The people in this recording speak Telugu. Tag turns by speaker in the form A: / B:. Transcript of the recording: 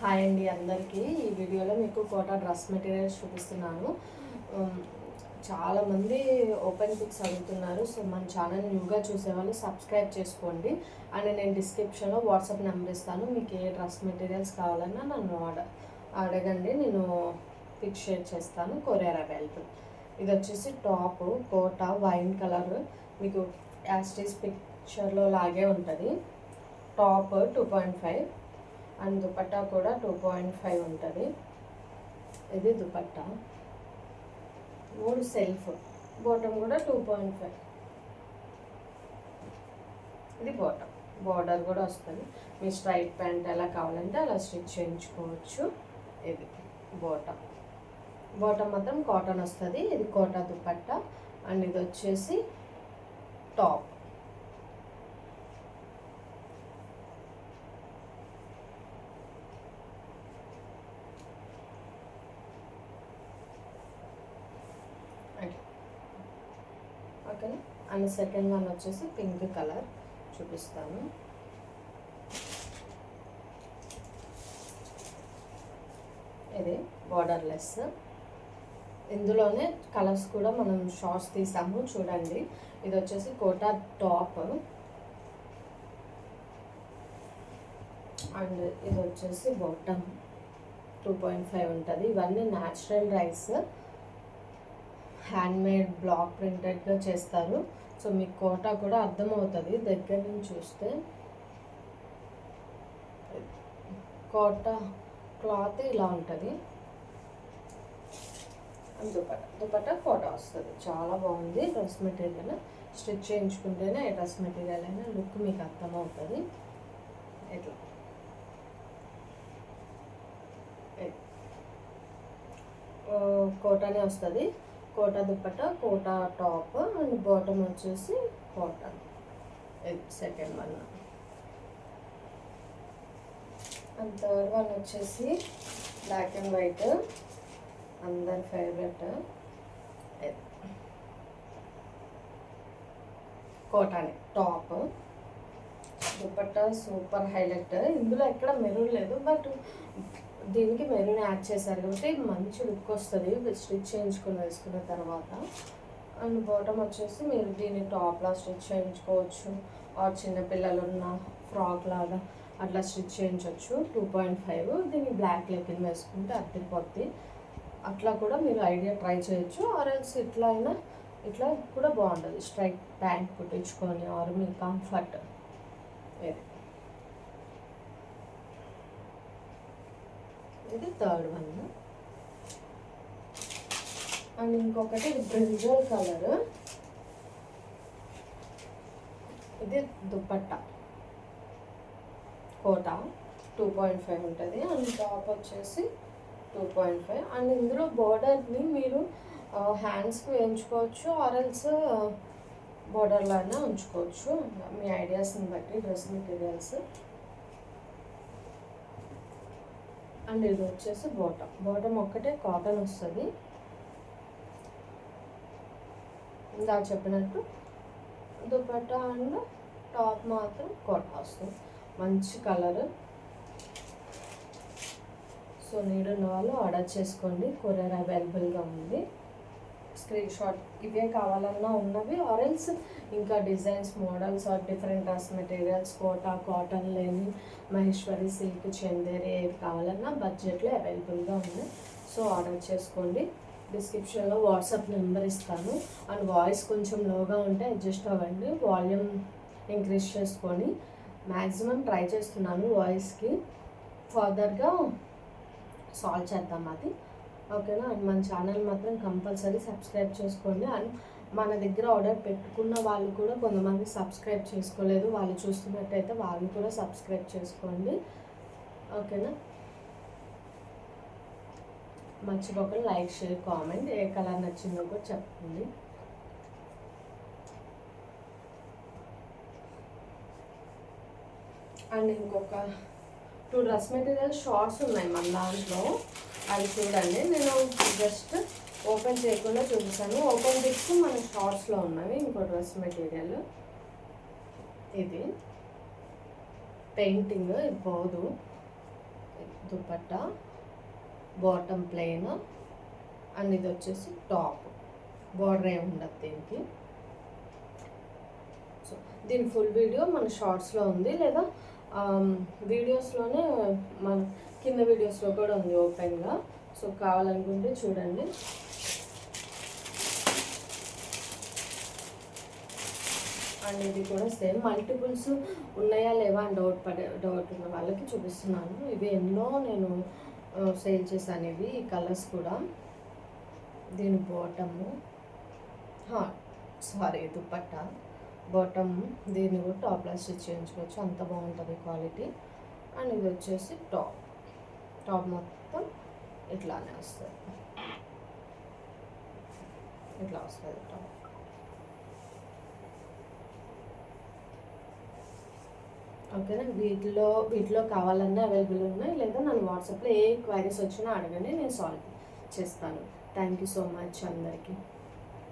A: హాయ్ అండి అందరికీ. ఈ వీడియోలో మీకు కోటా డ్రెస్ మెటీరియల్స్ చూపిస్తున్నాను. చాలామంది ఓపెన్ పిక్స్ అడుగుతున్నారు. సో మన ఛానల్ న్యూగా చూసేవాళ్ళు సబ్స్క్రైబ్ చేసుకోండి. అండ్ నేను డిస్క్రిప్షన్లో వాట్సాప్ నెంబర్ ఇస్తాను. మీకు ఏ డ్రెస్ మెటీరియల్స్ కావాలన్నా నన్ను అడగండి, నేను పిక్ షేర్ చేస్తాను. Courier available. ఇది వచ్చేసి టాప్ కోటా వైన్ కలర్, మీకు యాస్టీస్ పిక్చర్లో లాగే ఉంటుంది. టాప్ 2.5 అండ్ దుపట్టా కూడా 2.5 ఉంటుంది. ఇది దుపట్టా, 3 సెల్ఫ్, బాటమ్ కూడా 2.5. ఇది బాటమ్, బార్డర్ కూడా వస్తుంది. మీ స్ట్రైట్ ప్యాంట్ ఎలా కావాలంటే అలా స్టిచ్ చేయించుకోవచ్చు. ఇది బాటమ్, బాటమ్ మాత్రం కాటన్ వస్తుంది. ఇది కోటా దుపట్టా. అండ్ ఇది వచ్చేసి top. Okay. And second one వచ్చేసి పింక్ కలర్ చూపిస్తాను. ఇది బార్డర్లెస్. ఇందులోనే కలర్స్ కూడా మనం షార్ట్స్ తీసాము చూడండి. ఇది వచ్చేసి కోటా టాప్ అండ్ ఇది వచ్చేసి బాటమ్ 2.5 ఉంటుంది. ఇవన్నీ న్యాచురల్ రైస్, హ్యాండ్మేడ్ బ్లాక్ ప్రింటెడ్గా చేస్తారు. సో మీకు కోటా కూడా అర్థమవుతుంది దగ్గర నుంచి చూస్తే. కోటా క్లాత్ ఇలా ఉంటుంది. దుపట్టా కోటా వస్తుంది. చాలా బాగుంది డ్రెస్ మెటీరియల్. స్టిచ్ చేయించుకుంటేనే ఏ డ్రెస్ మెటీరియల్ అయినా లుక్ మీకు అర్థమవుతుంది. ఇట్లా కోటానే వస్తుంది. Kota dupatta, Kota top and bottom వచ్చేసి cotton. Second one. And third one వచ్చేసి బ్లాక్ అండ్ వైట్, అందరి ఫేవరెట్. కోటానే టాప్, దుపట్టా సూపర్ హైలైట్. ఇందులో ఎక్కడ మెరూన్ లేదు, బట్ దీనికి మెరూన్ యాడ్ చేశారు కాబట్టి మంచి లుక్ వస్తుంది స్టిచ్ చేయించుకొని వేసుకున్న తర్వాత. అండ్ బాటమ్ వచ్చేసి మీరు దీన్ని టాప్లా స్టిచ్ చేయించుకోవచ్చు, ఆర్ చిన్నపిల్లలు ఉన్న ఫ్రాక్ లాగా అట్లా స్టిచ్ చేయించవచ్చు. 2.5. దీన్ని బ్లాక్ లెగ్గిన్ వేసుకుంటే అద్దరిపోద్ది. అట్లా కూడా మీరు ఐడియా ట్రై చేయొచ్చు. ఆర్ఎల్స్ ఇట్లా అయినా ఇట్లా కూడా బాగుంటుంది. స్ట్రైట్ ప్యాంట్ కుట్టించుకొని ఆర్ మీ కంఫర్ట్. ఇది థర్డ్ వన్. అండ్ ఇంకొకటి ఇది బ్రింజల్ కలర్. ఇది దుపట్టా కోటా 2.5 ఉంటుంది. అండ్ టాప్ వచ్చేసి 2.5. అండ్ ఇందులో బార్డర్ని మీరు హ్యాండ్స్కి వేయించుకోవచ్చు, ఆర్ఎల్స్ బార్డర్లో అయినా ఉంచుకోవచ్చు, మీ ఐడియాస్ని బట్టి డ్రెస్ మెటీరియల్స్. అండ్ ఇది వచ్చేసి బాటమ్ ఒక్కటే కాటన్ వస్తుంది. ఇందా చెప్పినట్టు దుపట్టా అండ్ టాప్ మాత్రం కోటా వస్తుంది. మంచి కలర్. సో నీడ్ ఉన్న వాళ్ళు ఆర్డర్ చేసుకోండి. కొరియర్ అవైలబుల్గా ఉంది. స్క్రీన్ షాట్ ఇవే కావాలన్నా ఉన్నవి, ఆరెల్స్ ఇంకా designs, models are different dress materials, Kota, cotton, లేని మహేశ్వరి, సిల్క్, చందేరి ఏవి కావాలన్నా బడ్జెట్లో అవైలబుల్గా ఉన్నాయి. సో ఆర్డర్ చేసుకోండి. డిస్క్రిప్షన్లో వాట్సాప్ నెంబర్ ఇస్తాను. అండ్ వాయిస్ కొంచెం లోగా ఉంటే అడ్జస్ట్ అవ్వండి, వాల్యూమ్ ఇంక్రీజ్ చేసుకొని. మ్యాక్సిమం ట్రై చేస్తున్నాను వాయిస్కి, ఫర్దర్గా సాల్వ్ చేద్దాం అది. ఓకేనా. అండ్ మన ఛానల్ మాత్రం కంపల్సరీ సబ్స్క్రైబ్ చేసుకోండి. అండ్ మన దగ్గర ఆర్డర్ పెట్టుకున్న వాళ్ళు కూడా కొంతమంది సబ్స్క్రైబ్ చేసుకోలేదు, వాళ్ళు చూస్తున్నట్టయితే వాళ్ళు కూడా సబ్స్క్రైబ్ చేసుకోండి. ఓకేనా. మర్చిపోకుండా లైక్, షేర్, కామెంట్. ఏ కలర్ నచ్చిందో కూడా చెప్పండి. అండ్ ఇంకొక 2 డ్రెస్ మెటీరియల్ షార్ట్స్ ఉన్నాయి మన దాంట్లో, అది చూడండి. నేను జస్ట్ ఓపెన్ చేయకుండా చూపిస్తాను. ఓపెన్ పిక్స్ మన షార్ట్స్లో ఉన్నవి. ఇంకో డ్రెస్ మెటీరియల్ ఇది పెయింటింగ్, ఇది పోదు, దుపట్టా, బాటమ్ ప్లెయిన్, అండ్ ఇది వచ్చేసి టాప్. బార్డర్ ఏమి ఉండదు దీనికి. సో దీని ఫుల్ వీడియో మన షార్ట్స్లో ఉంది, లేదా వీడియోస్లోనే మన కింద వీడియోస్లో కూడా ఉంది ఓపెన్గా. సో కావాలనుకుంటే చూడండి. అండ్ ఇది కూడా సేమ్ మల్టిపుల్స్ ఉన్నాయా లేవా అని డౌట్ ఉన్న వాళ్ళకి చూపిస్తున్నాను. ఇవి ఎన్నో నేను సేల్ చేశాను ఇవి, ఈ కలర్స్ కూడా. దీని బాటము, సారీ దుపట్టా, బాటమ్ దీన్ని కూడా టాప్లా స్టిచ్ చేయించుకోవచ్చు, అంత బాగుంటుంది క్వాలిటీ. అండ్ ఇది వచ్చేసి టాప్ మొత్తం ఇట్లానే వస్తుంది, ఇట్లా వస్తుంది టాప్. ఓకేనా, వీటిలో కావాలన్నా అవైలబుల్ ఉన్నాయి, లేదా నన్ను వాట్సాప్లో ఏ క్వైరీస్ వచ్చినా అడగండి, నేను సాల్వ్ చేస్తాను. థ్యాంక్ యూ సో మచ్ అందరికీ.